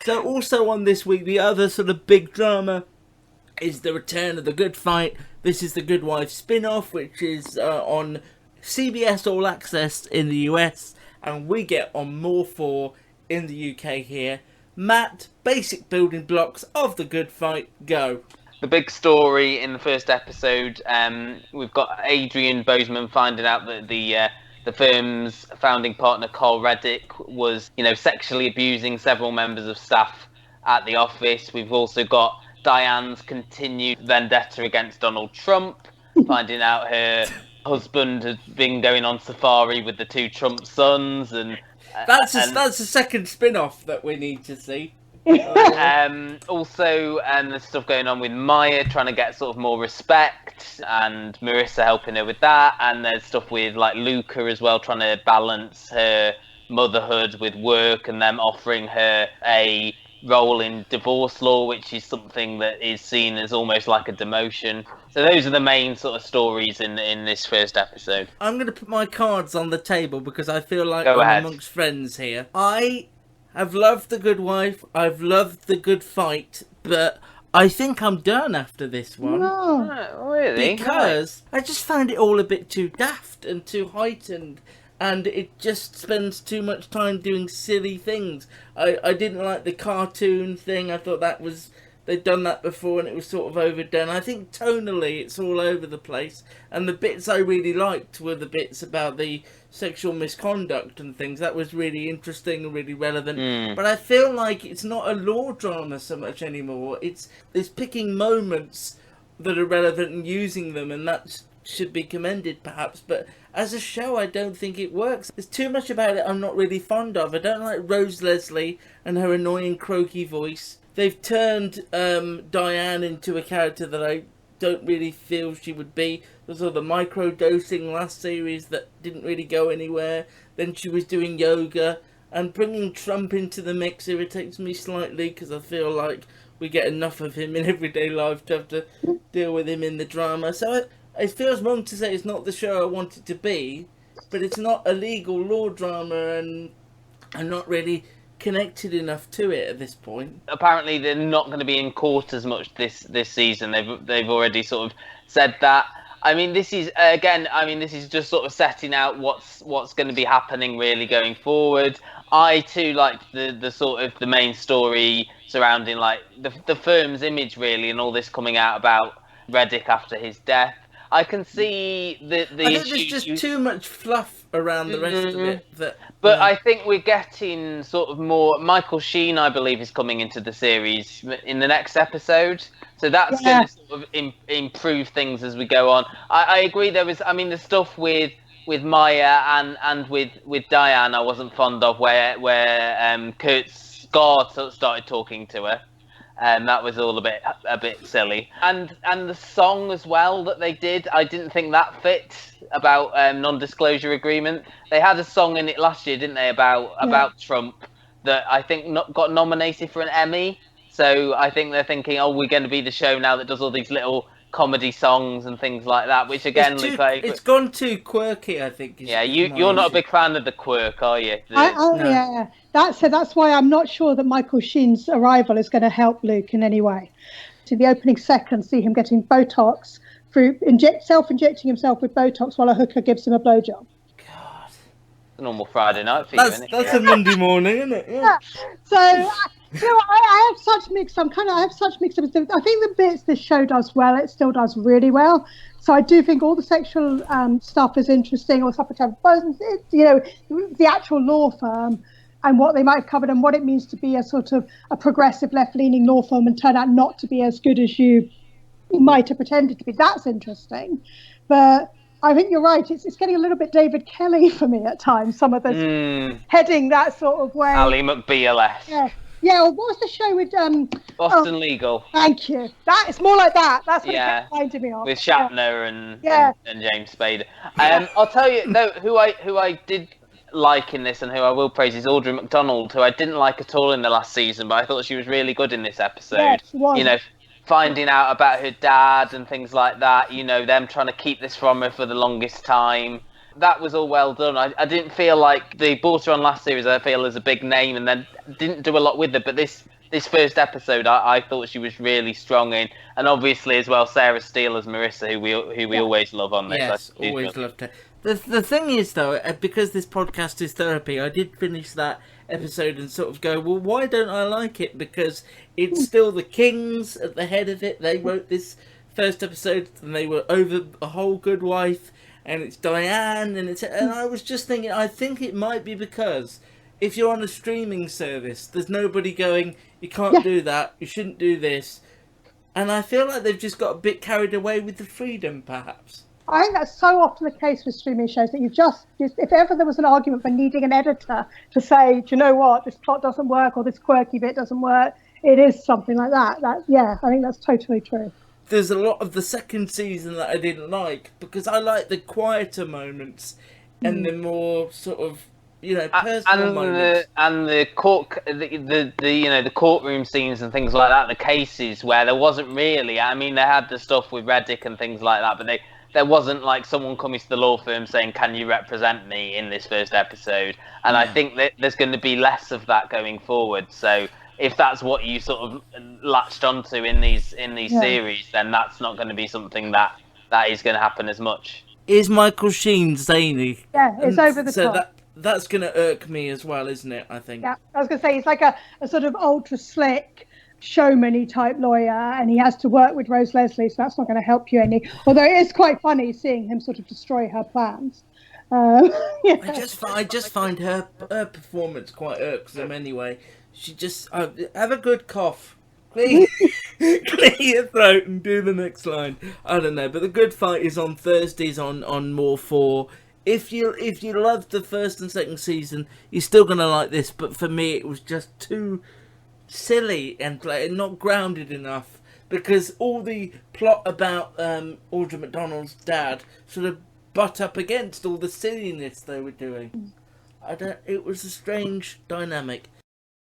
So also on this week, the other sort of big drama is the return of The Good Fight. This is the Good Wife spin-off, which is on CBS All Access in the US, and we get on More 4 in the UK here. Matt, basic building blocks of The Good Fight, go. The big story in the first episode, we've got Adrian Bozeman finding out that the firm's founding partner, Carl Reddick, was, sexually abusing several members of staff at the office. We've also got Diane's continued vendetta against Donald Trump, finding out her husband has been going on safari with the two Trump sons, and that's the second spin-off that we need to see. Also, there's stuff going on with Maya trying to get sort of more respect, and Marissa helping her with that, and there's stuff with like Luca as well, trying to balance her motherhood with work, and them offering her a role in divorce law, which is something that is seen as almost like a demotion. So those are the main sort of stories in this first episode. I'm going to put my cards on the table because I feel like Go ahead. amongst friends here. I've loved The Good Wife, I've loved The Good Fight, but I think I'm done after this one. No. Oh, really? Because I just found it all a bit too daft and too heightened, and it just spends too much time doing silly things. I didn't like the cartoon thing. I thought they'd done that before and it was sort of overdone. I think tonally it's all over the place, and the bits I really liked were the bits about the sexual misconduct and things. That was really interesting and really relevant. But I feel like it's not a law drama so much anymore. It's picking moments that are relevant and using them, and that should be commended perhaps, but as a show I don't think it works. There's too much about it I'm not really fond of. I don't like Rose Leslie and her annoying croaky voice. They've turned Diane into a character that I don't really feel she would be. There's all the micro-dosing last series that didn't really go anywhere. Then she was doing yoga, and bringing Trump into the mix irritates me slightly because I feel like we get enough of him in everyday life to have to deal with him in the drama. So it feels wrong to say it's not the show I want it to be, but it's not a legal law drama, and I'm not really connected enough to it at this point. Apparently they're not going to be in court as much this season. They've already sort of said that. I mean, this is just sort of setting out what's going to be happening really going forward. I too like the sort of the main story surrounding like the firm's image really, and all this coming out about Reddick after his death. I can see the I think there's just too much fluff around the rest of it. But I think we're getting sort of more. Michael Sheen, I believe, is coming into the series in the next episode, so that's going to sort of improve things as we go on. I agree. The stuff with Maya and with Diane, I wasn't fond of where Kurt Scott started talking to her. That was all a bit silly, and the song as well that they did, I didn't think that fit about non-disclosure agreement. They had a song in it last year, didn't they, about Trump that I think got nominated for an Emmy. So I think they're thinking, we're going to be the show now that does all these little comedy songs and things like that, which again it's gone too quirky, I think. You're not a big fan of the quirk, are you? Yeah. That's why I'm not sure that Michael Sheen's arrival is going to help Luke in any way. To the opening second, see him getting Botox through self-injecting himself with Botox while a hooker gives him a blowjob. God, a normal Friday night for you, isn't it? That's a Monday morning, isn't it? Yeah. So I have such mixed. I have such mixed. I think the bits this show does well, it still does really well. So I do think all the sexual stuff is interesting. Or stuff the actual law firm and what they might have covered and what it means to be a sort of a progressive left-leaning law firm and turn out not to be as good as you might have pretended to be. That's interesting, but I think you're right. It's getting a little bit David Kelly for me at times. Some of this heading that sort of way. Ali McBeal-esque. Yeah. Well, what was the show with Boston Legal? Thank you. It's more like that. That's what it kept reminding me of. With Shatner and James Spader. I'll tell you though, who I did like in this and who I will praise is Audrey McDonald, who I didn't like at all in the last season, but I thought she was really good in this episode. Yeah, she was. Finding out about her dad and things like that, them trying to keep this from her for the longest time. that was all well done. I didn't feel like they brought her on last series. I feel as a big name, and then didn't do a lot with her. But this first episode, I thought she was really strong in, and obviously as well, Sarah Steele as Marissa, who we always love on this. Yes, always loved her. The thing is though, because this podcast is therapy, I did finish that episode and sort of go, well, why don't I like it? Because it's still the Kings at the head of it. They wrote this first episode, and they were over a whole good wife, and it's Diane, and I was just thinking, I think it might be because if you're on a streaming service, there's nobody going, you can't do that, you shouldn't do this, and I feel like they've just got a bit carried away with the freedom, perhaps. I think that's so often the case with streaming shows that you just if ever there was an argument for needing an editor to say, do you know what, this plot doesn't work or this quirky bit doesn't work, it is something like that. I think that's totally true. There's a lot of the second season that I didn't like because I like the quieter moments and the more sort of personal moments. And the courtroom scenes and things like that, the cases where there wasn't really. I mean, they had the stuff with Reddick and things like that, but there wasn't like someone coming to the law firm saying, "Can you represent me?" in this first episode. And I think that there's going to be less of that going forward. So if that's what you sort of latched onto in these series, then that's not going to be something that is going to happen as much. Is Michael Sheen zany? Yeah, it's over the top. So that's going to irk me as well, isn't it? I think. Yeah, I was going to say he's like a sort of ultra slick, showman-y type lawyer, and he has to work with Rose Leslie, so that's not going to help you any. Although it is quite funny seeing him sort of destroy her plans. I just find her performance quite irksome anyway. She just have a good cough, clear your throat, and do the next line. I don't know, but the good fight is on Thursdays on More 4. If you loved the first and second season, you're still gonna like this. But for me, it was just too silly and not grounded enough, because all the plot about Audra McDonald's dad sort of butt up against all the silliness they were doing. It was a strange dynamic.